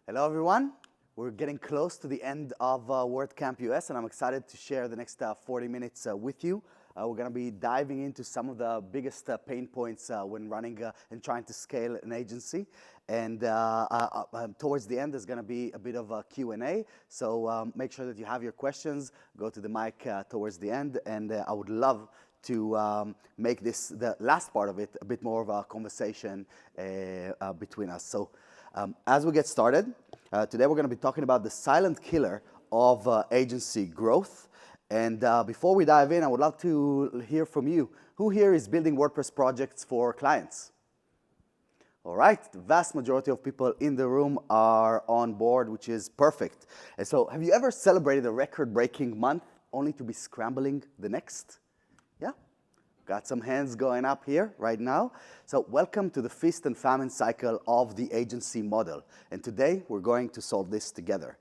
Hello, everyone. We're getting close to the end of WordCamp US, and I'm excited to share the next 40 minutes with you. We're going to be diving into some of the biggest pain points when running and trying to scale an agency. And towards the end, there's going to be a bit of a Q&A. So make sure that you have your questions. Go to the mic towards the end. And I would love to make this, the last part of it, a bit more of a conversation between us. So as we get started, today we're going to be talking about the silent killer of agency growth. And before we dive in, I would love to hear from you. Who here is building WordPress projects for clients? All right, the vast majority of people in the room are on board, which is perfect. And so have you ever celebrated a record-breaking month only to be scrambling the next? Yeah? Got some hands going up here right now. So welcome to the feast and famine cycle of the agency model. And today we're going to solve this together.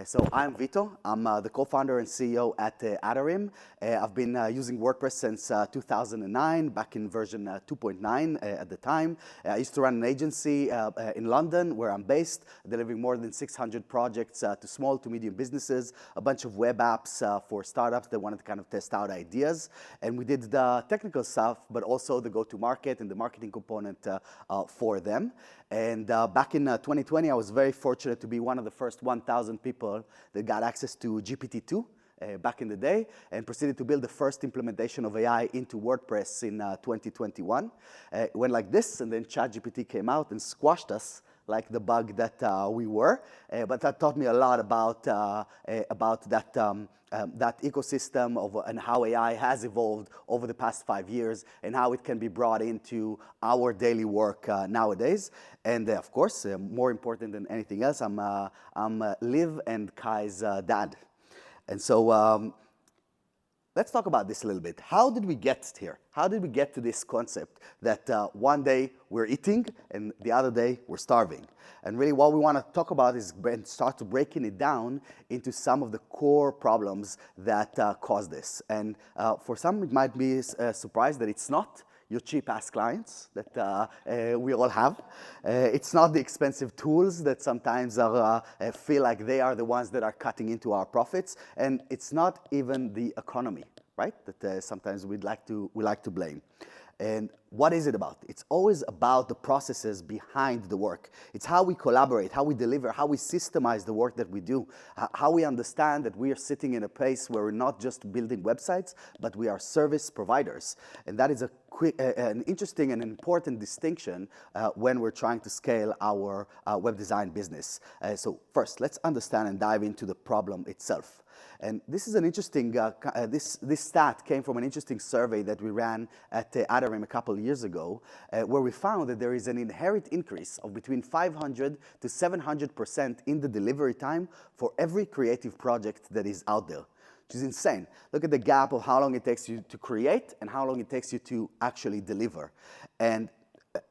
So I'm Vito. I'm the co-founder and CEO at Atarim. I've been using WordPress since 2009, back in version 2.9 at the time. I used to run an agency in London, where I'm based, delivering more than 600 projects to small to medium businesses, a bunch of web apps for startups that wanted to kind of test out ideas. And we did the technical stuff, but also the go-to-market and the marketing component for them. And back in 2020, I was very fortunate to be one of the first 1,000 people that got access to GPT-2 back in the day, and proceeded to build the first implementation of AI into WordPress in 2021. It went like this, and then ChatGPT came out and squashed us like the bug that we were. But that taught me a lot about that ecosystem of, and how AI has evolved over the past 5 years, and how it can be brought into our daily work nowadays. And of course, more important than anything else, I'm Liv and Kai's dad. And so let's talk about this a little bit. How did we get here? How did we get to this concept that one day we're eating and the other day we're starving? And really what we want to talk about is start to breaking it down into some of the core problems that cause this. And for some, it might be a surprise that it's not your cheap-ass clients that we all have. It's not the expensive tools that sometimes feel like they are the ones that are cutting into our profits. And it's not even the economy, right, that sometimes we like to blame. And what is it about? It's always about the processes behind the work. It's how we collaborate, how we deliver, how we systemize the work that we do, how we understand that we are sitting in a place where we're not just building websites, but we are service providers. And that is an interesting and important distinction when we're trying to scale our web design business. So first, let's understand and dive into the problem itself. And this is an interesting, this stat came from an interesting survey that we ran at Atarim a couple of years ago, where we found that there is an inherent increase of between 500 to 700% in the delivery time for every creative project that is out there, which is insane. Look at the gap of how long it takes you to create and how long it takes you to actually deliver. And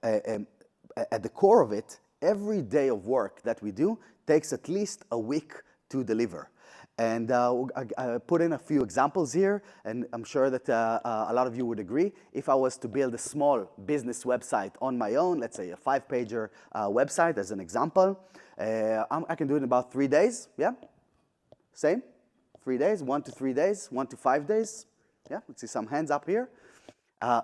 at the core of it, every day of work that we do takes at least a week to deliver. And I put in a few examples here, and I'm sure that a lot of you would agree. If I was to build a small business website on my own, let's say a 5-pager website as an example, I can do it in about 3 days, yeah? Same? 3 days, 1 to 3 days, 1 to 5 days. Yeah, let's see some hands up here. And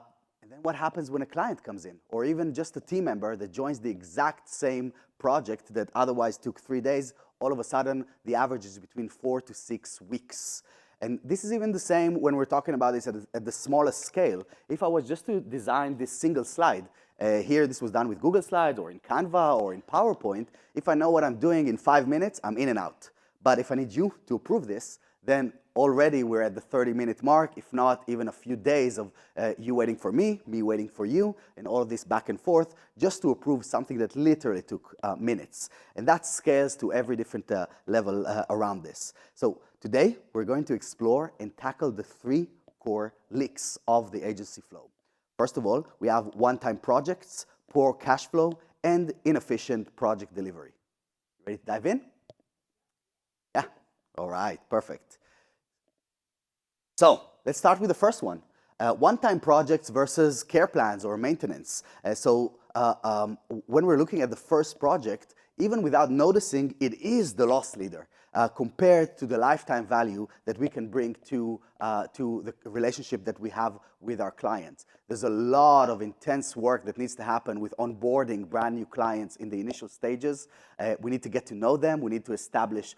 then what happens when a client comes in, or even just a team member that joins the exact same project that otherwise took 3 days? All of a sudden, the average is between 4 to 6 weeks. And this is even the same when we're talking about this at the smallest scale. If I was just to design this single slide, here this was done with Google Slides or in Canva or in PowerPoint, if I know what I'm doing in 5 minutes, I'm in and out. But if I need you to approve this, then already we're at the 30-minute mark, if not even a few days of you waiting for me waiting for you, and all of this back and forth just to approve something that literally took minutes. And that scales to every different level around this. So today, we're going to explore and tackle the 3 core leaks of the agency flow. First of all, we have one-time projects, poor cash flow, and inefficient project delivery. Ready to dive in? Yeah. All right, perfect. So let's start with the first one. One-time projects versus care plans or maintenance. When we're looking at the first project, even without noticing, it is the loss leader compared to the lifetime value that we can bring to the relationship that we have with our clients. There's a lot of intense work that needs to happen with onboarding brand new clients in the initial stages. We need to get to know them. We need to establish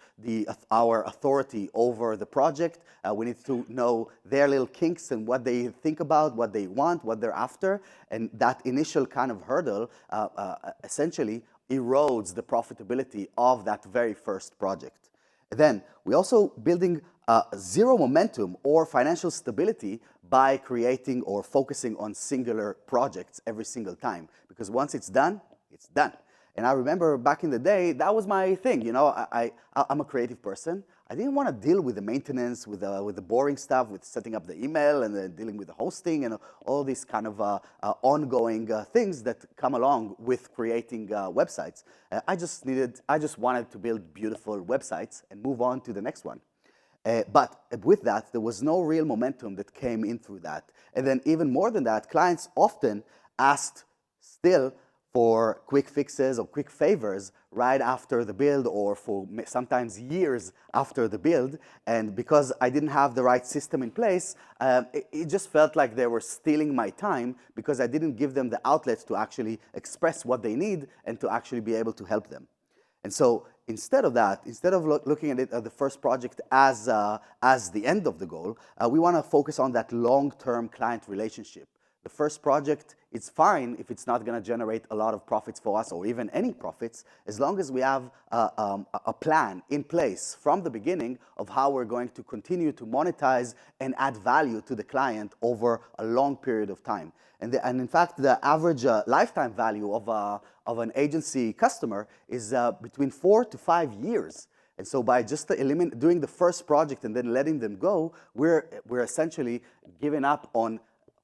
our authority over the project. We need to know their little kinks and what they think about, what they want, what they're after. And that initial kind of hurdle essentially erodes the profitability of that very first project. Then we're also building zero momentum or financial stability by creating or focusing on singular projects every single time. Because once it's done, it's done. And I remember back in the day, that was my thing. You know, I'm a creative person. I didn't want to deal with the maintenance, with the boring stuff, with setting up the email and then dealing with the hosting and all these kind of ongoing things that come along with creating websites. I just wanted to build beautiful websites and move on to the next one. But with that, there was no real momentum that came in through that. And then even more than that, clients often asked still for quick fixes or quick favors right after the build or for sometimes years after the build. And because I didn't have the right system in place, it just felt like they were stealing my time because I didn't give them the outlets to actually express what they need and to actually be able to help them. And so instead of that, instead of looking at it at the first project as the end of the goal, we want to focus on that long-term client relationship. The first project, it's fine if it's not going to generate a lot of profits for us or even any profits, as long as we have a plan in place from the beginning of how we're going to continue to monetize and add value to the client over a long period of time. And in fact, the average lifetime value of an agency customer is between 4 to 5 years. And so by just doing the first project and then letting them go, we're essentially giving up on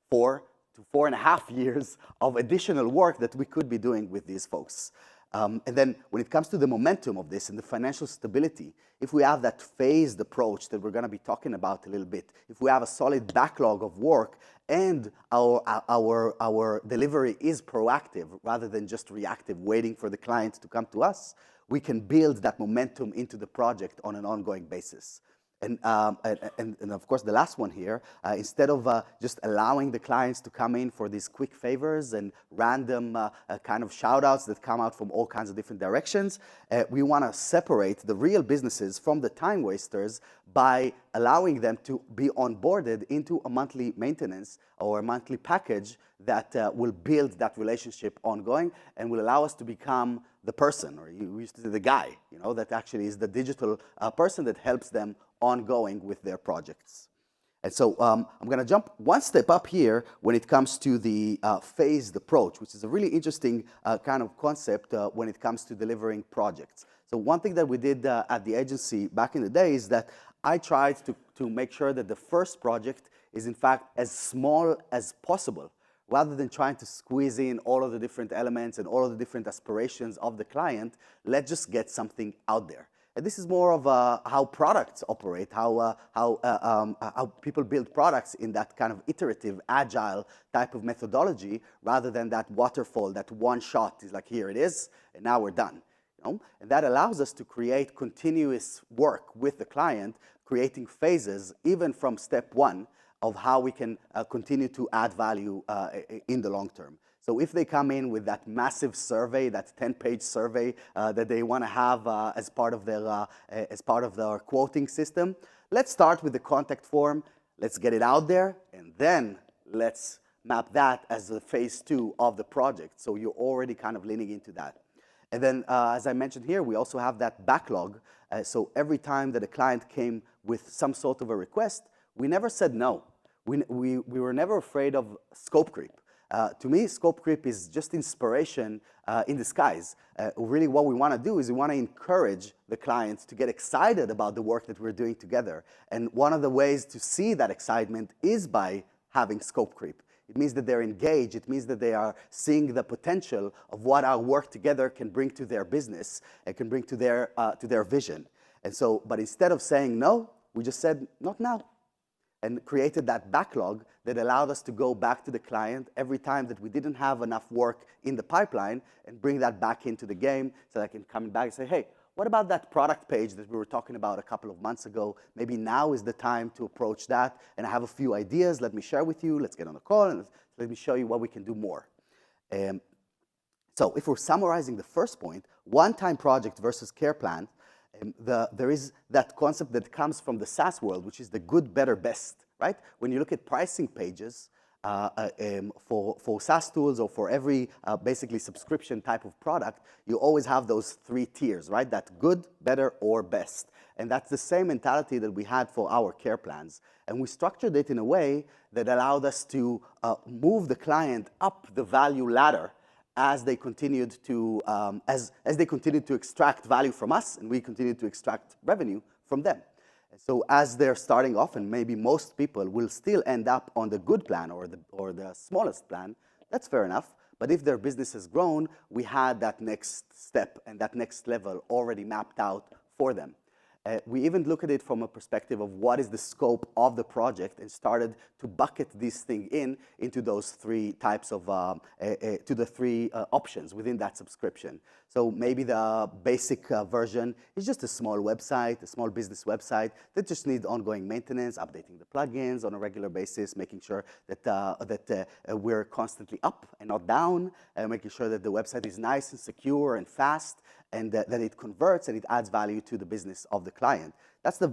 4 to 4.5 years of additional work that we could be doing with these folks. And then when it comes to the momentum of this and the financial stability, if we have that phased approach that we're going to be talking about a little bit, if we have a solid backlog of work and our delivery is proactive rather than just reactive, waiting for the client to come to us, we can build that momentum into the project on an ongoing basis. And of course, the last one here, instead of just allowing the clients to come in for these quick favors and random kind of shout-outs that come out from all kinds of different directions, we want to separate the real businesses from the time wasters by allowing them to be onboarded into a monthly maintenance or a monthly package that will build that relationship ongoing and will allow us to become the person, or you used to say the guy, you know, that actually is the digital person that helps them ongoing with their projects. And so I'm going to jump one step up here when it comes to the phased approach, which is a really interesting kind of concept when it comes to delivering projects. So one thing that we did at the agency back in the day is that I tried to make sure that the first project is in fact as small as possible, rather than trying to squeeze in all of the different elements and all of the different aspirations of the client. Let's just get something out there. And this is more of how products operate, how people build products in that kind of iterative, agile type of methodology, rather than that waterfall, that one shot is like, here it is, and now we're done. You know? And that allows us to create continuous work with the client, creating phases, even from step one, of how we can continue to add value in the long term. So if they come in with that massive survey, that 10-page survey that they want to have as part of their quoting system, let's start with the contact form. Let's get it out there, and then let's map that as the phase 2 of the project. So you're already kind of leaning into that. And then, as I mentioned here, we also have that backlog. So every time that a client came with some sort of a request, we never said no. We were never afraid of scope creep. To me, scope creep is just inspiration in disguise. Really what we want to do is we want to encourage the clients to get excited about the work that we're doing together. And one of the ways to see that excitement is by having scope creep. It means that they're engaged. It means that they are seeing the potential of what our work together can bring to their business and can bring to their vision. And so, but instead of saying no, we just said, not now. and created that backlog that allowed us to go back to the client every time that we didn't have enough work in the pipeline and bring that back into the game so that I can come back and say, hey, what about that product page that we were talking about a couple of months ago? Maybe now is the time to approach that, and I have a few ideas. Let me share with you. Let's get on a call, and let me show you what we can do more. So if we're summarizing the first point, one-time project versus care plan, there is that concept that comes from the SaaS world, which is the good, better, best, right? When you look at pricing pages for SaaS tools or for every basically subscription type of product, you always have those three tiers, right? That good, better, or best. And that's the same mentality that we had for our care plans. And we structured it in a way that allowed us to move the client up the value ladder as they continued to extract value from us, and we continued to extract revenue from them. So as they're starting off, and maybe most people will still end up on the good plan or the smallest plan, that's fair enough. But if their business has grown, we had that next step and that next level already mapped out for them. We even look at it from a perspective of what is the scope of the project and started to bucket this thing into those three types of, to the three options within that subscription. So maybe the basic version is just a small website, a small business website that just needs ongoing maintenance, updating the plugins on a regular basis, making sure that, we're constantly up and not down, making sure that the website is nice and secure and fast, and that it converts and it adds value to the business of the client. That's the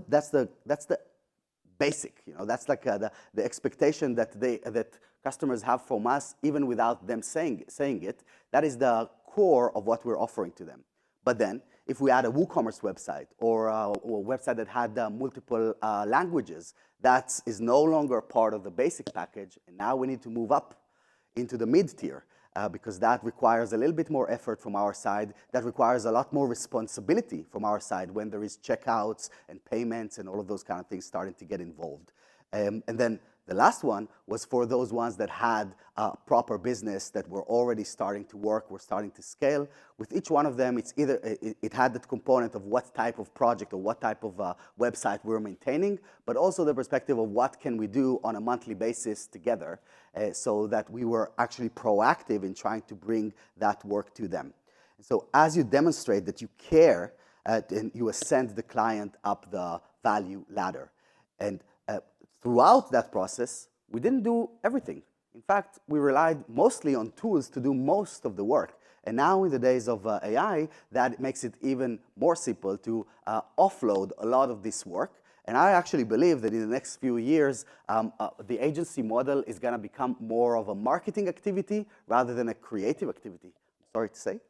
basic, you know. That's like the expectation that customers have from us, even without them saying it. That is the core of what we're offering to them. But then, if we add a WooCommerce website or a website that had multiple languages, that is no longer part of the basic package, and now we need to move up into the mid-tier. Because that requires a little bit more effort from our side. That requires a lot more responsibility from our side when there is checkouts and payments and all of those kind of things starting to get involved. And then the last one was for those ones that had a proper business that were already starting to work, were starting to scale. With each one of them, it's either it had that component of what type of project or what type of website we're maintaining, but also the perspective of what can we do on a monthly basis together, so that we were actually proactive in trying to bring that work to them. And so as you demonstrate that you care, and you ascend the client up the value ladder. And throughout that process, we didn't do everything. In fact, we relied mostly on tools to do most of the work. And now in the days of AI, that makes it even more simple to offload a lot of this work. And I actually believe that in the next few years, the agency model is going to become more of a marketing activity rather than a creative activity. Sorry to say.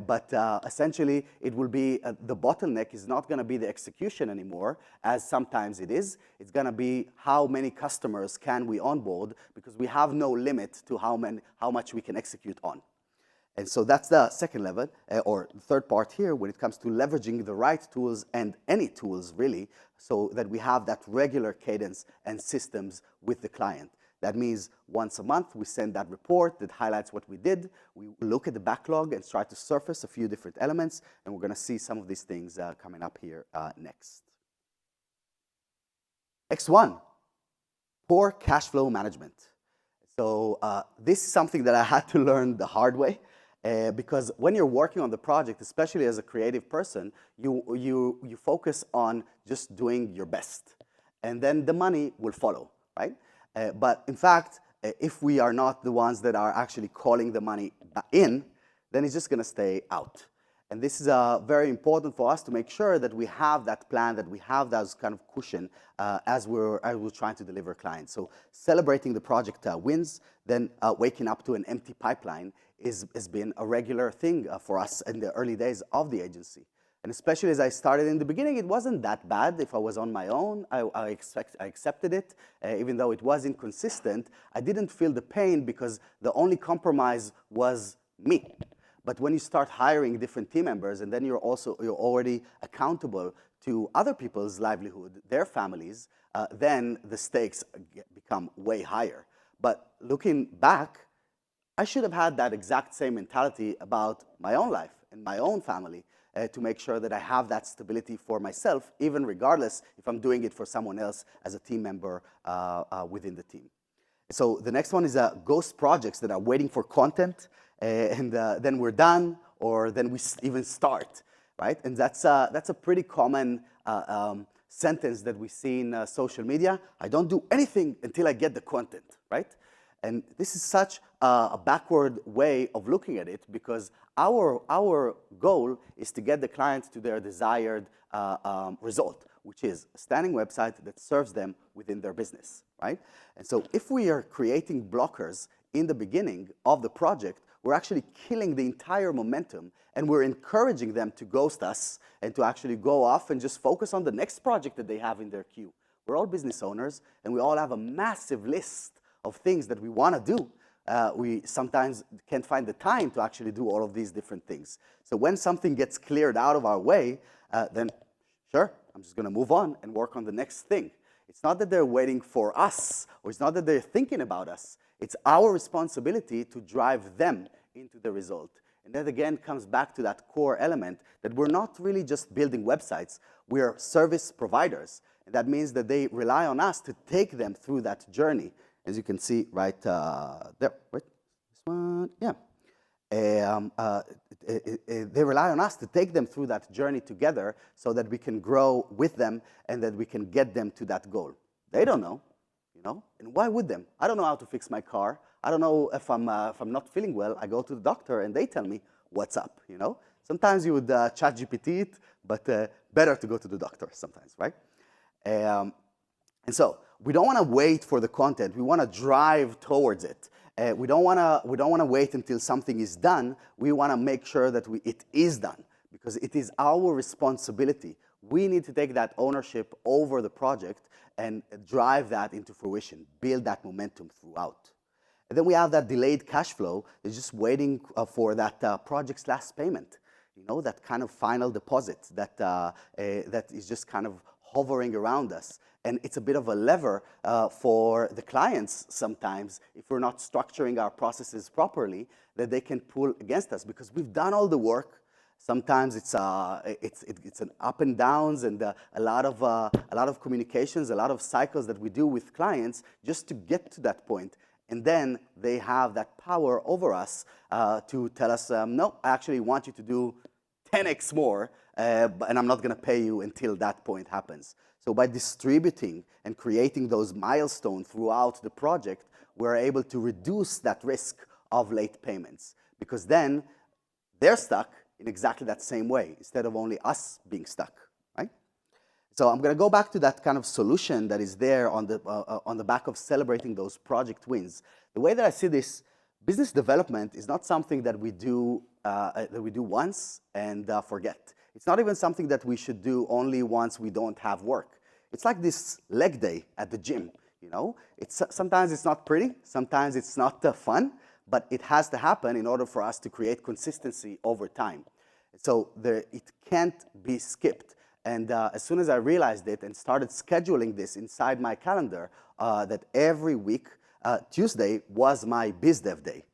But essentially, it will be the bottleneck is not going to be the execution anymore, as sometimes it is. It's going to be how many customers can we onboard, because we have no limit to how much we can execute on. And so that's the second level, or the third part here, when it comes to leveraging the right tools and any tools, really, so that we have that regular cadence and systems with the client. That means once a month, we send that report that highlights what we did. We look at the backlog and try to surface a few different elements, and we're going to see some of these things coming up here next. X1, poor cash flow management. So this is something that I had to learn the hard way, because when you're working on the project, especially as a creative person, you focus on just doing your best, and then the money will follow, right? But in fact, if we are not the ones that are actually calling the money in, then it's just going to stay out. And this is very important for us to make sure that we have that plan, that we have that kind of cushion as we're trying to deliver clients. So celebrating the project wins, then waking up to an empty pipeline has been a regular thing for us in the early days of the agency. And especially as I started in the beginning, it wasn't that bad. If I was on my own, I accepted it. Even though it was inconsistent, I didn't feel the pain because the only compromise was me. But when you start hiring different team members, and then you're already accountable to other people's livelihood, their families, then the stakes become way higher. But looking back, I should have had that exact same mentality about my own life and my own family. to make sure that I have that stability for myself, even regardless if I'm doing it for someone else as a team member within the team. So the next one is ghost projects that are waiting for content, and then we're done, or then we even start, right? And that's a pretty common sentence that we see in social media. I don't do anything until I get the content, right? And this is such a backward way of looking at it, because our goal is to get the client to their desired result, which is a standing website that serves them within their business, right? And so if we are creating blockers in the beginning of the project, we're actually killing the entire momentum, and we're encouraging them to ghost us and to actually go off and just focus on the next project that they have in their queue. We're all business owners, and we all have a massive list of things that we want to do. We sometimes can't find the time to actually do all of these different things. So when something gets cleared out of our way, then sure, I'm just going to move on and work on the next thing. It's not that they're waiting for us, or it's not that they're thinking about us. It's our responsibility to drive them into the result. And that again comes back to that core element that we're not really just building websites. We're service providers. And that means that they rely on us to take them through that journey. As you can see right there, right? This one, yeah. They rely on us to take them through that journey together so that we can grow with them and that we can get them to that goal. They don't know, you know, and why would them? I don't know how to fix my car. I don't know if I'm not feeling well. I go to the doctor and they tell me what's up, you know. Sometimes you would chat GPT it, but better to go to the doctor sometimes, right? And so we don't want to wait for the content. We want to drive towards it. We don't want to wait until something is done. We want to make sure that it is done, because it is our responsibility. We need to take that ownership over the project and drive that into fruition, build that momentum throughout. And then we have that delayed cash flow. It's just waiting for that project's last payment. You know, that kind of final deposit that is just kind of hovering around us. And it's a bit of a lever for the clients sometimes, if we're not structuring our processes properly, that they can pull against us, because we've done all the work. Sometimes it's an up and downs and a lot of communications, a lot of cycles that we do with clients just to get to that point. And then they have that power over us to tell us, no, I actually want you to do 10x more, and I'm not going to pay you until that point happens. So by distributing and creating those milestones throughout the project, we're able to reduce that risk of late payments, because then they're stuck in exactly that same way, instead of only us being stuck, right? So I'm going to go back to that kind of solution that is there on the back of celebrating those project wins. The way that I see this, business development is not something that we do once and forget. It's not even something that we should do only once we don't have work. It's like this leg day at the gym, you know? Sometimes it's not pretty, sometimes it's not fun, but it has to happen in order for us to create consistency over time. So it can't be skipped. And as soon as I realized it and started scheduling this inside my calendar, that every week, Tuesday was my biz dev day.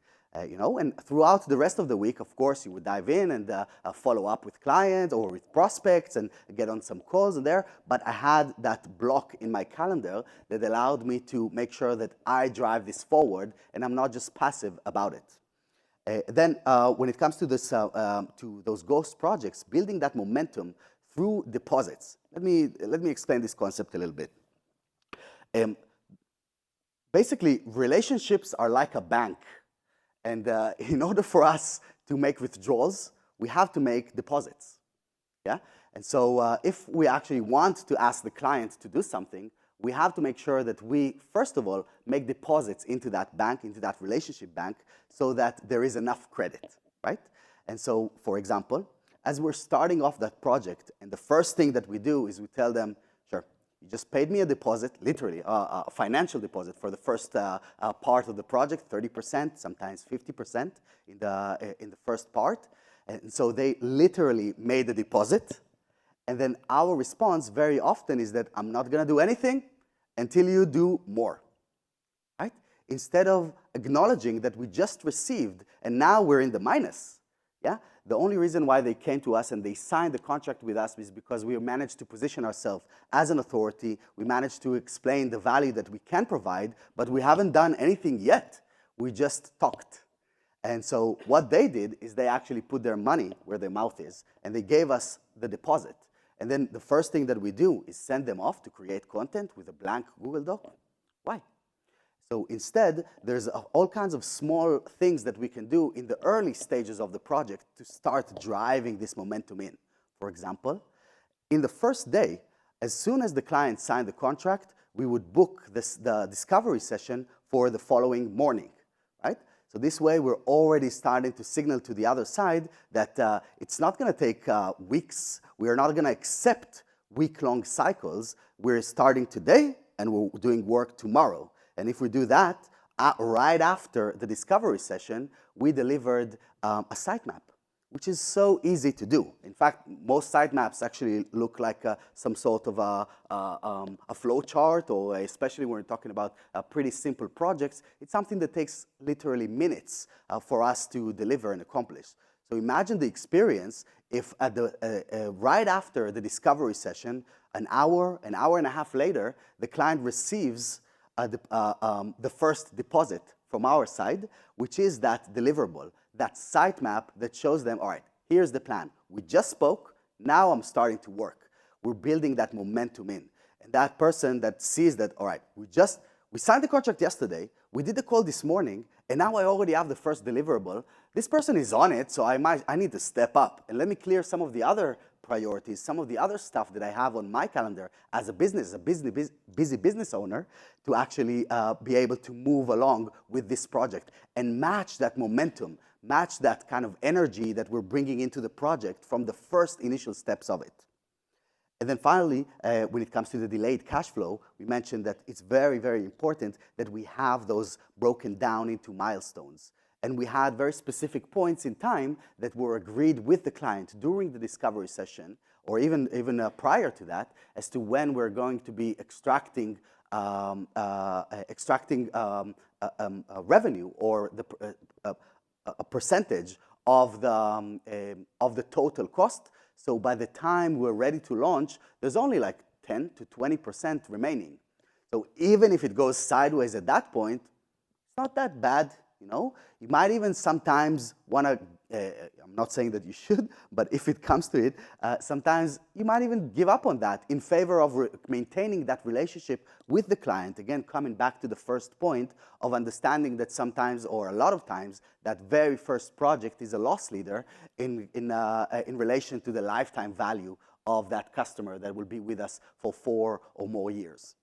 You know, and throughout the rest of the week, of course, you would dive in and follow up with clients or with prospects and get on some calls in there. But I had that block in my calendar that allowed me to make sure that I drive this forward and I'm not just passive about it. Then when it comes to this, to those ghost projects, building that momentum through deposits. Let me explain this concept a little bit. Basically, relationships are like a bank. And in order for us to make withdrawals, we have to make deposits, yeah? And so if we actually want to ask the client to do something, we have to make sure that we, first of all, make deposits into that bank, into that relationship bank, so that there is enough credit, right? And so, for example, as we're starting off that project, and the first thing that we do is we tell them, sure, you just paid me a deposit, literally, a financial deposit for the first part of the project, 30%, sometimes 50% in the first part. And so they literally made a deposit. And then our response very often is that I'm not going to do anything until you do more, right? Instead of acknowledging that we just received and now we're in the minus. Yeah? The only reason why they came to us and they signed the contract with us is because we managed to position ourselves as an authority. We managed to explain the value that we can provide, but we haven't done anything yet. We just talked. And so what they did is they actually put their money where their mouth is, and they gave us the deposit. And then the first thing that we do is send them off to create content with a blank Google Doc. Why? So instead, there's all kinds of small things that we can do in the early stages of the project to start driving this momentum in. For example, in the first day, as soon as the client signed the contract, we would book the discovery session for the following morning, right? So this way, we're already starting to signal to the other side that it's not going to take weeks. We are not going to accept week-long cycles. We're starting today, and we're doing work tomorrow. And if we do that, right after the discovery session, we delivered a sitemap, which is so easy to do. In fact, most sitemaps actually look like some sort of a flow chart, or especially when we're talking about pretty simple projects, it's something that takes literally minutes for us to deliver and accomplish. So imagine the experience if at right after the discovery session, an hour and a half later, the client receives the first deposit from our side, which is that deliverable, that sitemap that shows them, all right, here's the plan. We just spoke, now I'm starting to work. We're building that momentum in. And that person that sees that, all right, we signed the contract yesterday, we did the call this morning, and now I already have the first deliverable. This person is on it, so I need to step up. And let me clear some of the other priorities, some of the other stuff that I have on my calendar as a busy business owner to actually be able to move along with this project and match that momentum, match that kind of energy that we're bringing into the project from the first initial steps of it. And then finally, when it comes to the delayed cash flow, we mentioned that it's very, very important that we have those broken down into milestones. And we had very specific points in time that were agreed with the client during the discovery session, or even prior to that, as to when we're going to be extracting revenue, or a percentage of the total cost. So by the time we're ready to launch, there's only like 10 to 20% remaining. So even if it goes sideways at that point, it's not that bad. You know, you might even sometimes want to, I'm not saying that you should, but if it comes to it, sometimes you might even give up on that in favor of maintaining that relationship with the client. Again, coming back to the first point of understanding that sometimes, or a lot of times, that very first project is a loss leader in relation to the lifetime value of that customer that will be with us for 4 or more years.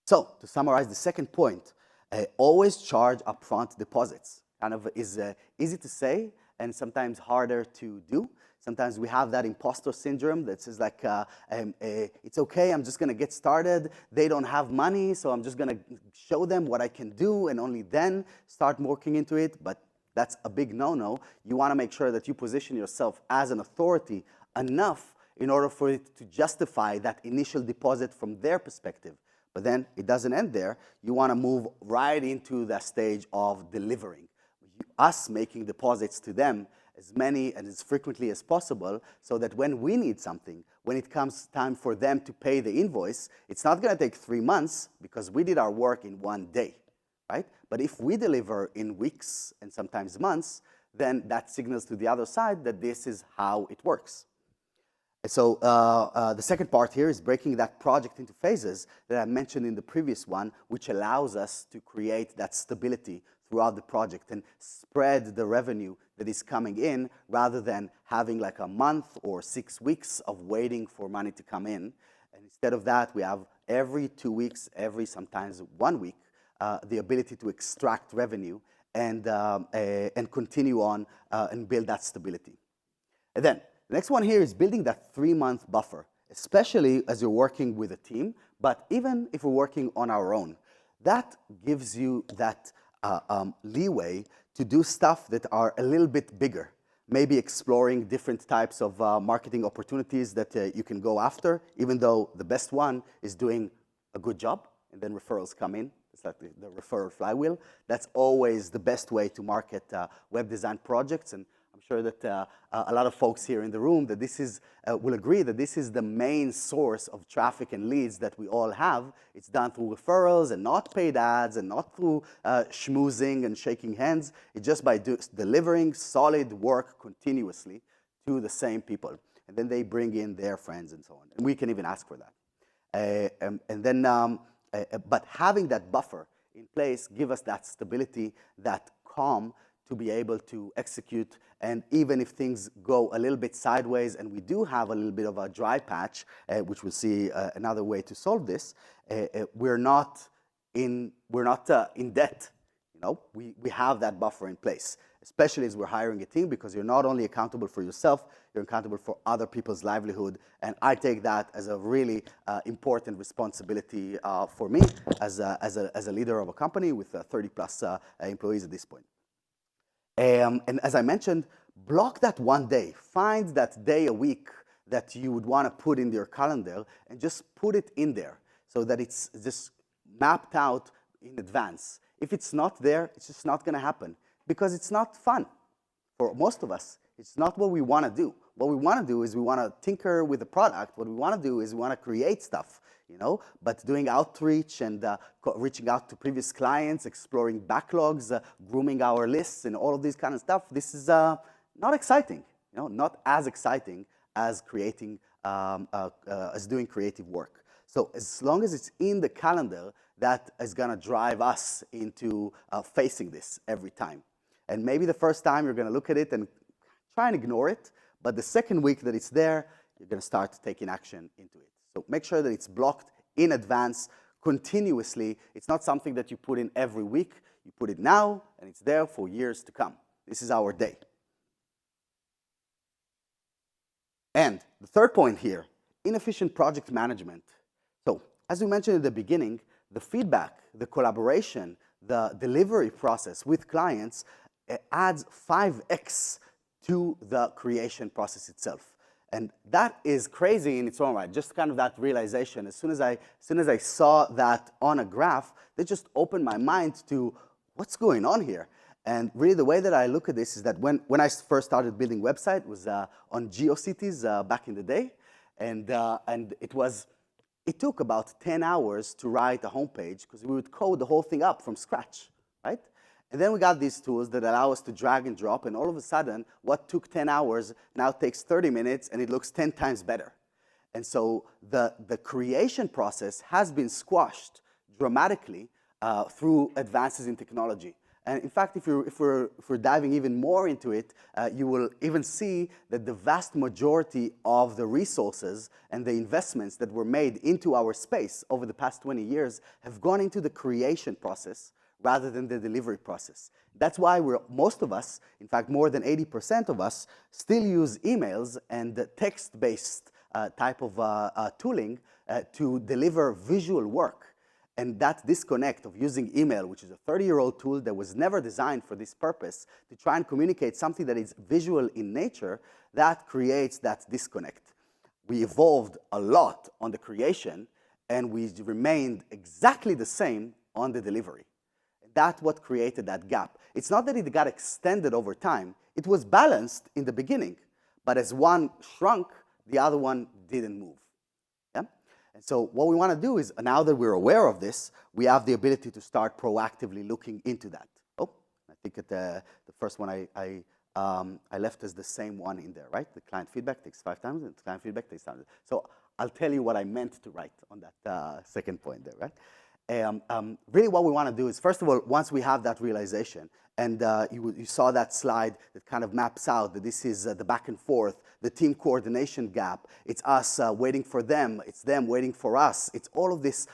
So, to summarize the second point, always charge upfront deposits. Kind of is easy to say and sometimes harder to do. Sometimes we have that imposter syndrome that says like, it's okay, I'm just going to get started. They don't have money, so I'm just going to show them what I can do and only then start working into it. But that's a big no-no. You want to make sure that you position yourself as an authority enough in order for it to justify that initial deposit from their perspective. But then it doesn't end there. You want to move right into the stage of delivering. Us making deposits to them as many and as frequently as possible, so that when we need something, when it comes time for them to pay the invoice, it's not going to take 3 months because we did our work in 1 day, right? But if we deliver in weeks and sometimes months, then that signals to the other side that this is how it works. So the second part here is breaking that project into phases that I mentioned in the previous one, which allows us to create that stability throughout the project and spread the revenue that is coming in, rather than having like a month or 6 weeks of waiting for money to come in. And instead of that, we have every 2 weeks, sometimes 1 week, the ability to extract revenue and continue on and build that stability. And then the next one here is building that 3-month buffer, especially as you're working with a team, but even if we're working on our own. That gives you that leeway to do stuff that are a little bit bigger, maybe exploring different types of marketing opportunities that you can go after, even though the best one is doing a good job, and then referrals come in. It's like the referral flywheel. That's always the best way to market web design projects. And I'm sure that a lot of folks here in the room that this is, will agree that this is the main source of traffic and leads that we all have. It's done through referrals and not paid ads and not through schmoozing and shaking hands. It's just by delivering solid work continuously to the same people. And then they bring in their friends and so on. And we can even ask for that. But having that buffer in place give us that stability, that calm to be able to execute. And even if things go a little bit sideways and we do have a little bit of a dry patch, which we'll see another way to solve this, we're not in debt. You know, we have that buffer in place, especially as we're hiring a team, because you're not only accountable for yourself, you're accountable for other people's livelihood. And I take that as a really important responsibility for me as a leader of a company with 30 plus employees at this point. And as I mentioned, block that one day. Find that day a week that you would want to put in your calendar and just put it in there so that it's just mapped out in advance. If it's not there, it's just not going to happen because it's not fun for most of us. It's not what we want to do. What we want to do is we want to tinker with the product. What we want to do is we want to create stuff, you know, but doing outreach and reaching out to previous clients, exploring backlogs, grooming our lists and all of these kind of stuff, this is not exciting, you know, not as exciting as creating, as doing creative work. So as long as it's in the calendar, that is going to drive us into facing this every time. And maybe the first time you're going to look at it and try and ignore it, but the second week that it's there, you're going to start taking action into it. So make sure that it's blocked in advance continuously. It's not something that you put in every week. You put it now, and it's there for years to come. This is our day. And the third point here, inefficient project management. So as we mentioned at the beginning, the feedback, the collaboration, the delivery process with clients adds 5x to the creation process itself. And that is crazy in its own right, just kind of that realization. As soon as I saw that on a graph, that just opened my mind to what's going on here. And really the way that I look at this is that when I first started building website, it was on GeoCities back in the day. And it took about 10 hours to write a homepage because we would code the whole thing up from scratch, right? And then we got these tools that allow us to drag and drop, and all of a sudden, what took 10 hours now takes 30 minutes, and it looks 10 times better. And so the creation process has been squashed dramatically through advances in technology. And in fact, if we're diving even more into it, you will even see that the vast majority of the resources and the investments that were made into our space over the past 20 years have gone into the creation process rather than the delivery process. That's why most of us, in fact, more than 80% of us, still use emails and text-based type of tooling to deliver visual work. And that disconnect of using email, which is a 30-year-old tool that was never designed for this purpose, to try and communicate something that is visual in nature, that creates that disconnect. We evolved a lot on the creation, and we remained exactly the same on the delivery. That's what created that gap. It's not that it got extended over time. It was balanced in the beginning, but as one shrunk, the other one didn't move. Yeah? And so what we want to do is, now that we're aware of this, we have the ability to start proactively looking into that. Oh, I think that the first one I left as the same one in there, right? The client feedback takes 5 times, and the client feedback takes 10 times. So I'll tell you what I meant to write on that second point there, right? Really what we want to do is, first of all, once we have that realization, and you saw that slide that kind of maps out that this is the back and forth, the team coordination gap, it's us waiting for them, it's them waiting for us, it's all of this,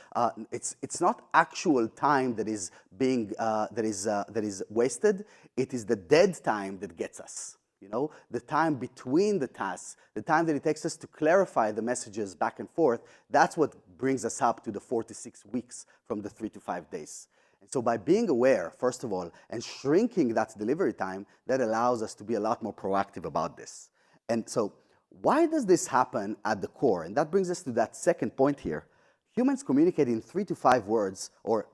it's not actual time that is being, that is wasted, it is the dead time that gets us. You know, the time between the tasks, the time that it takes us to clarify the messages back and forth, that's what brings us up to the 4 to 6 weeks from the 3 to 5 days. And so by being aware, first of all, and shrinking that delivery time, that allows us to be a lot more proactive about this. And so why does this happen at the core? And that brings us to that second point here. Humans communicate in 3 to 5 words, or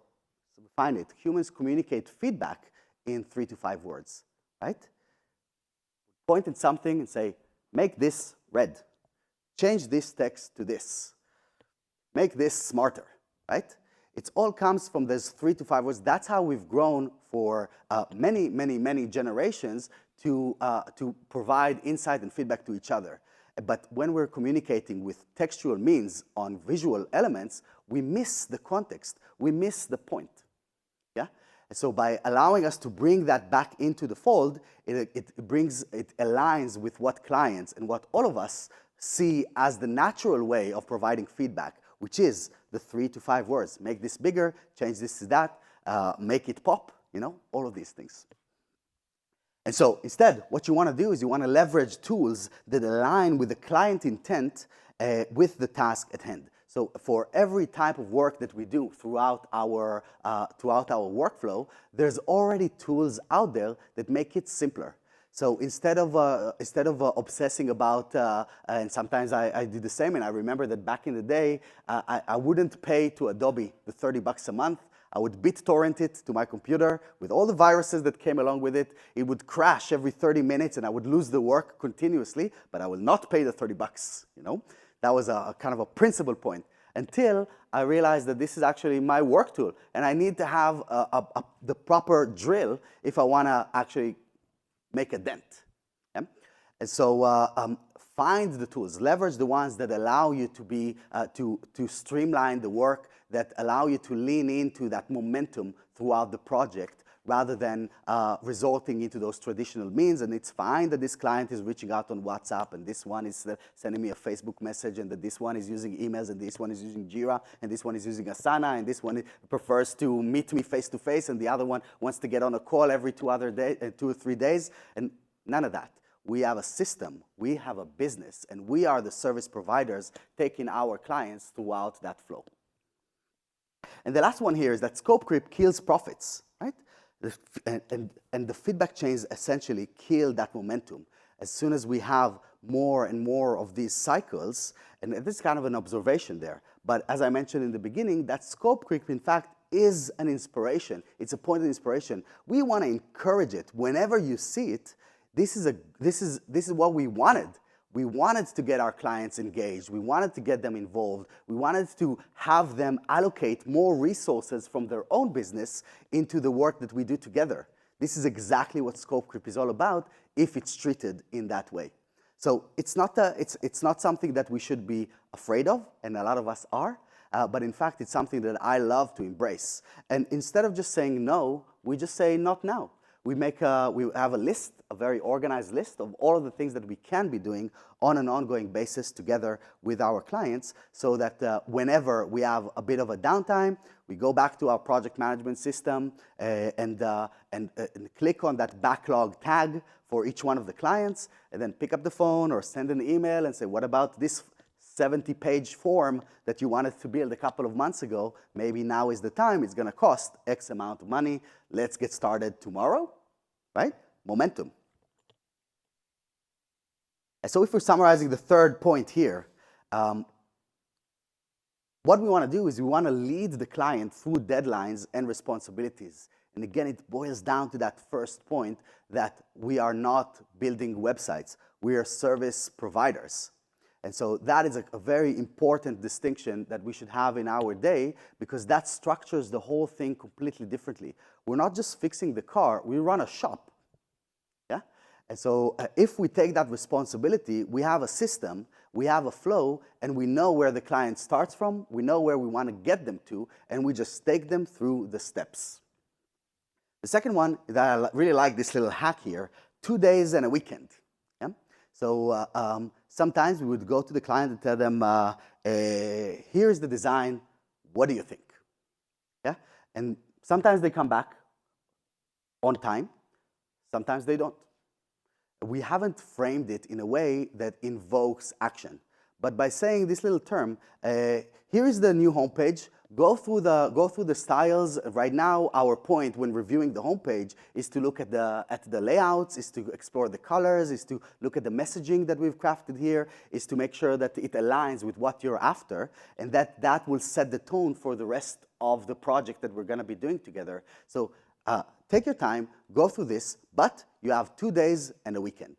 define it. Humans communicate feedback in 3 to 5 words, right? Point at something and say, make this red. Change this text to this. Make this smarter, right? It all comes from those 3 to 5 words. That's how we've grown for many generations to provide insight and feedback to each other. But when we're communicating with textual means on visual elements, we miss the context. We miss the point. Yeah? And so by allowing us to bring that back into the fold, it aligns with what clients and what all of us see as the natural way of providing feedback, which is the 3 to 5 words. Make this bigger, change this to that, make it pop, all of these things. And so instead, what you want to do is you want to leverage tools that align with the client intent with the task at hand. So for every type of work that we do throughout our workflow, there's already tools out there that make it simpler. So instead of obsessing about, and sometimes I do the same, and I remember that back in the day, I wouldn't pay to Adobe the $30 a month. I would BitTorrent it to my computer with all the viruses that came along with it. It would crash every 30 minutes, and I would lose the work continuously, but I will not pay the $30, That was a kind of a principal point, until I realized that this is actually my work tool, and I need to have the proper drill if I want to actually make a dent. Yeah? And so find the tools, leverage the ones that allow you to be to streamline the work, that allow you to lean into that momentum throughout the project, rather than resorting into those traditional means. And it's fine that this client is reaching out on WhatsApp, and this one is sending me a Facebook message, and that this one is using emails, and this one is using Jira, and this one is using Asana, and this one prefers to meet me face to face, and the other one wants to get on a call every 2 or 3 days, and none of that. We have a system, we have a business, and we are the service providers taking our clients throughout that flow. And the last one here is that scope creep kills profits, right? And the feedback chains essentially kill that momentum. As soon as we have more and more of these cycles, and this is kind of an observation there, but as I mentioned in the beginning, that scope creep, in fact, is an inspiration. It's a point of inspiration. We want to encourage it. Whenever you see it, this is what we wanted. We wanted to get our clients engaged. We wanted to get them involved. We wanted to have them allocate more resources from their own business into the work that we do together. This is exactly what scope creep is all about if it's treated in that way. So it's not something that we should be afraid of, and a lot of us are, but in fact, it's something that I love to embrace. And instead of just saying no, we just say not now. We have a list, a very organized list of all of the things that we can be doing on an ongoing basis together with our clients, so that whenever we have a bit of a downtime, we go back to our project management system and click on that backlog tag for each one of the clients, and then pick up the phone or send an email and say, what about this 70-page form that you wanted to build a couple of months ago? Maybe now is the time. It's going to cost X amount of money. Let's get started tomorrow, right? Momentum. And so if we're summarizing the third point here, what we want to do is we want to lead the client through deadlines and responsibilities. And again, it boils down to that first point, that we are not building websites. We are service providers. And so that is a very important distinction that we should have in our day, because that structures the whole thing completely differently. We're not just fixing the car, we run a shop. Yeah? And so if we take that responsibility, we have a system, we have a flow, and we know where the client starts from, we know where we want to get them to, and we just take them through the steps. The second one that I really like, this little hack here, 2 days and a weekend. Yeah? So sometimes we would go to the client and tell them, here's the design, what do you think? Yeah? And sometimes they come back on time, sometimes they don't. We haven't framed it in a way that invokes action. But by saying this little term, here is the new homepage. Go through the styles. Right now, our point when reviewing the homepage is to look at the layouts, is to explore the colors, is to look at the messaging that we've crafted here, is to make sure that it aligns with what you're after, and that will set the tone for the rest of the project that we're going to be doing together. So take your time, go through this, but you have 2 days and a weekend.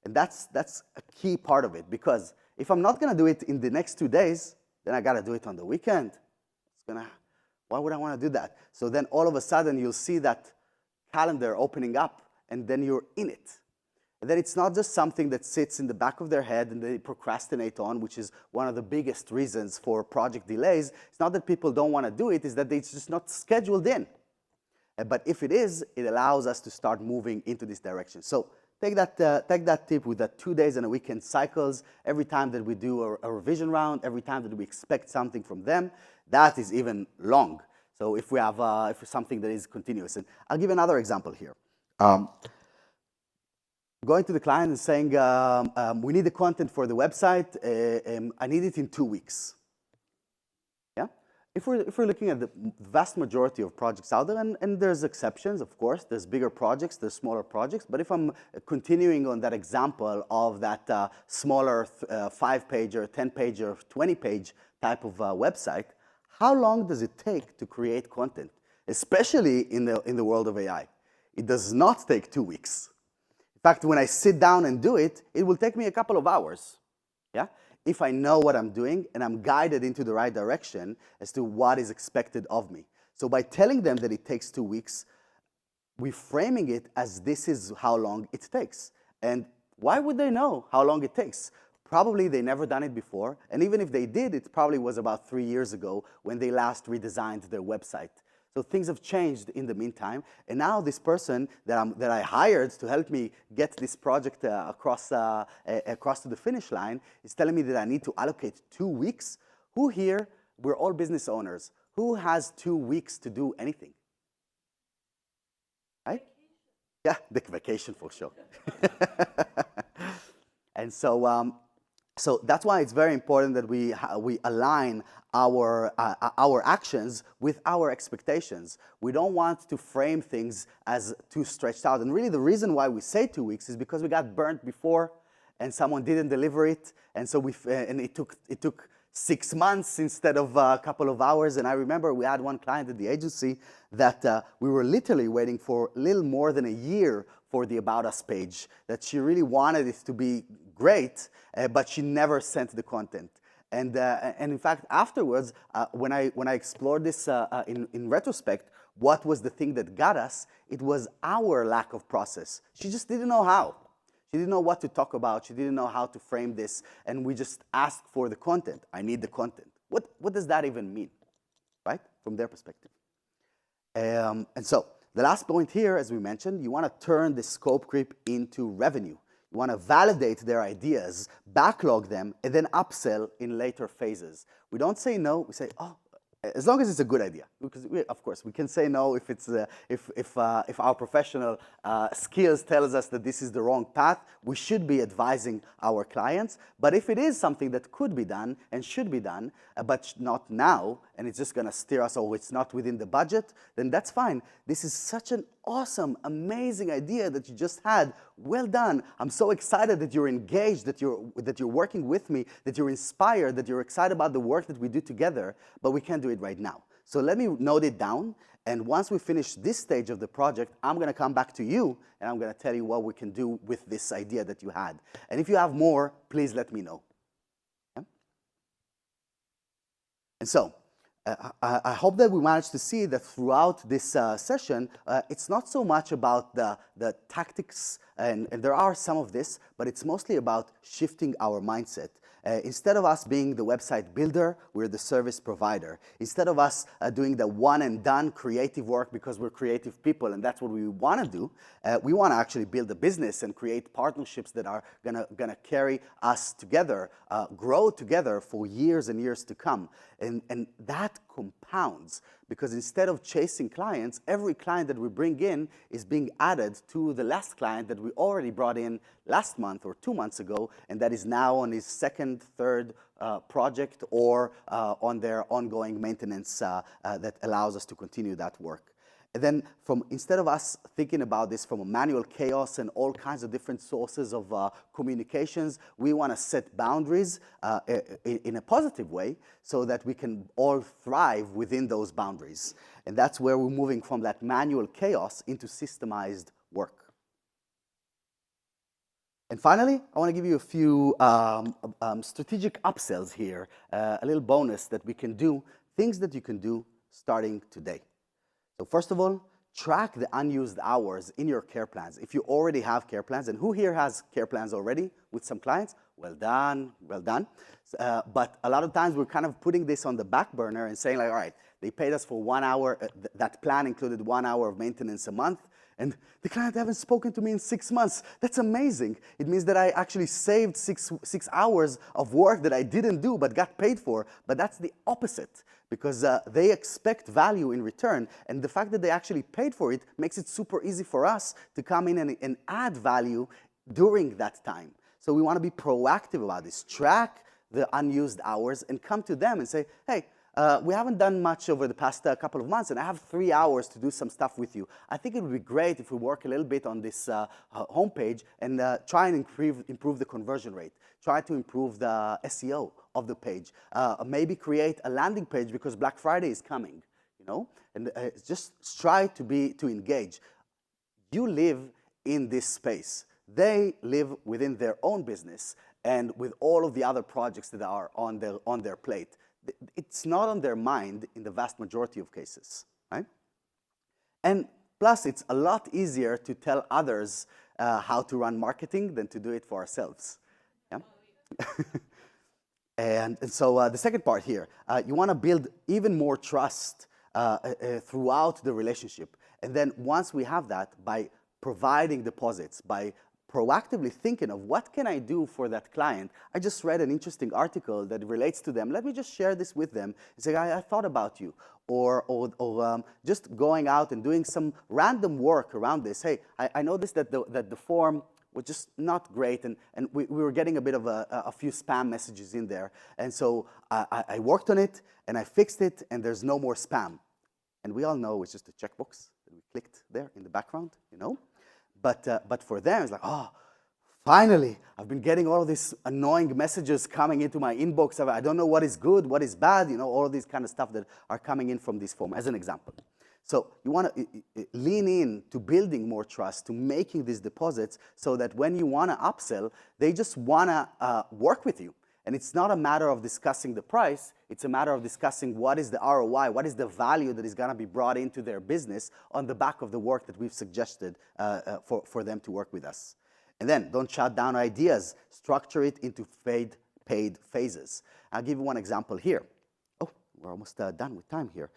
And that's a key part of it, because if I'm not going to do it in the next 2 days, then I got to do it on the weekend. Why would I want to do that? So then all of a sudden you'll see that calendar opening up, and then you're in it. And then it's not just something that sits in the back of their head and they procrastinate on, which is one of the biggest reasons for project delays. It's not that people don't want to do it, it's that it's just not scheduled in. But if it is, it allows us to start moving into this direction. So take that tip with the 2 days and a weekend cycles. Every time that we do a revision round, every time that we expect something from them, that is even long. So if we have if something that is continuous. And I'll give another example here. Going to the client and saying, we need the content for the website. I need it in 2 weeks. Yeah? If we're looking at the vast majority of projects out there, and there's exceptions, of course, there's bigger projects, there's smaller projects, but if I'm continuing on that example of that smaller 5-pager, 10-pager, 20-page type of website, how long does it take to create content, especially in the world of AI? It does not take 2 weeks. In fact, when I sit down and do it, it will take me a couple of hours. Yeah? If I know what I'm doing and I'm guided into the right direction as to what is expected of me. So by telling them that it takes 2 weeks, we're framing it as this is how long it takes. And why would they know how long it takes? Probably they never done it before, and even if they did, it probably was about 3 years ago when they last redesigned their website. So things have changed in the meantime, and now this person that I hired to help me get this project across to the finish line is telling me that I need to allocate 2 weeks. Who here, we're all business owners, who has 2 weeks to do anything? Right? Yeah, the vacation for sure. And so that's why it's very important that we align our actions with our expectations. We don't want to frame things as too stretched out. And really the reason why we say 2 weeks is because we got burnt before and someone didn't deliver it. And so it took 6 months instead of a couple of hours. And I remember we had one client at the agency that we were literally waiting for a little more than a year for the About Us page, that she really wanted it to be great, but she never sent the content. And in fact, afterwards, when I explored this in retrospect, what was the thing that got us? It was our lack of process. She just didn't know how. She didn't know what to talk about. She didn't know how to frame this. And we just asked for the content. I need the content. What does that even mean, right? From their perspective. And so the last point here, as we mentioned, you want to turn the scope creep into revenue. You want to validate their ideas, backlog them, and then upsell in later phases. We don't say no. We say, oh, as long as it's a good idea. Because of course, we can say no if it's if our professional skills tells us that this is the wrong path. We should be advising our clients. But if it is something that could be done and should be done, but not now, and it's just going to steer us, or it's not within the budget, then that's fine. This is such an awesome, amazing idea that you just had. Well done. I'm so excited that you're engaged, that you're working with me, that you're inspired, that you're excited about the work that we do together, but we can't do it right now. So let me note it down, and once we finish this stage of the project, I'm going to come back to you, and I'm going to tell you what we can do with this idea that you had. And if you have more, please let me know. Yeah? And so, I hope that we managed to see that throughout this session, it's not so much about the tactics, and there are some of this, but it's mostly about shifting our mindset. Instead of us being the website builder, we're the service provider. Instead of us doing the one-and-done creative work because we're creative people and that's what we want to do, we want to actually build a business and create partnerships that are gonna carry us together, grow together for years and years to come. And that compounds, because instead of chasing clients, every client that we bring in is being added to the last client that we already brought in last month or 2 months ago, and that is now on his second, third project, or on their ongoing maintenance that allows us to continue that work. And then instead of us thinking about this from a manual chaos and all kinds of different sources of communications, we want to set boundaries in a positive way so that we can all thrive within those boundaries. And that's where we're moving from that manual chaos into systemized work. And finally, I want to give you a few strategic upsells here, a little bonus that we can do, things that you can do starting today. So first of all, track the unused hours in your care plans. If you already have care plans, and who here has care plans already with some clients? Well done, well done. But a lot of times we're kind of putting this on the back burner and saying like, all right, they paid us for 1 hour, that plan included 1 hour of maintenance a month, and the client hasn't spoken to me in 6 months. That's amazing. It means that I actually saved six hours of work that I didn't do but got paid for. But that's the opposite, because they expect value in return. And the fact that they actually paid for it makes it super easy for us to come in and add value during that time. So we want to be proactive about this. Track the unused hours and come to them and say, hey, we haven't done much over the past couple of months, and I have 3 hours to do some stuff with you. I think it would be great if we work a little bit on this homepage and try and improve the conversion rate. Try to improve the SEO of the page. Maybe create a landing page because Black Friday is coming, you know? And just try to engage. You live in this space. They live within their own business and with all of the other projects that are on their plate. It's not on their mind in the vast majority of cases, right? And plus, it's a lot easier to tell others how to run marketing than to do it for ourselves. Yeah? And so the second part here, you want to build even more trust throughout the relationship. And then once we have that, by providing deposits, by proactively thinking of what can I do for that client. I just read an interesting article that relates to them. Let me just share this with them and say, I thought about you. Or just going out and doing some random work around this. Hey, I noticed that the form was just not great, and we were getting a bit of a few spam messages in there. And so I worked on it, and I fixed it, and there's no more spam. And we all know it's just a checkbox that we clicked there in the background, you know? But for them, it's like, oh, finally, I've been getting all of these annoying messages coming into my inbox. I don't know what is good, what is bad, you know, all of these kind of stuff that are coming in from this form, as an example. So you want to lean in to building more trust, to making these deposits so that when you want to upsell, they just want to work with you. And it's not a matter of discussing the price, it's a matter of discussing what is the ROI, what is the value that is going to be brought into their business on the back of the work that we've suggested for them to work with us. And then don't shut down ideas, structure it into paid phases. I'll give you one example here. Oh, we're almost done with time here.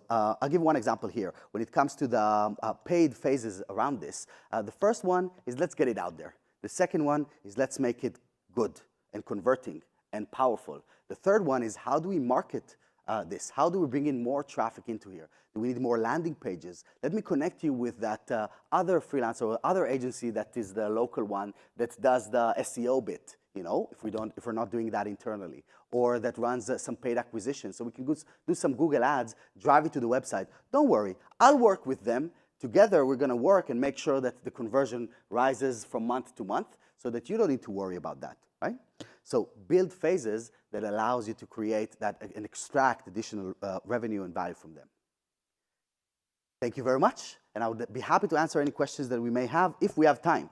I'll give you one example here. When it comes to the paid phases around this, the first one is let's get it out there. The second one is let's make it good and converting and powerful. The third one is how do we market this? How do we bring in more traffic into here? Do we need more landing pages? Let me connect you with that other freelancer or other agency that is the local one that does the SEO bit, you know, if we're not doing that internally, or that runs some paid acquisition. So we can do some Google ads, drive it to the website. Don't worry, I'll work with them. Together, we're going to work and make sure that the conversion rises from month to month so that you don't need to worry about that, right? So build phases that allows you to create that and extract additional revenue and value from them. Thank you very much, and I would be happy to answer any questions that we may have if we have time.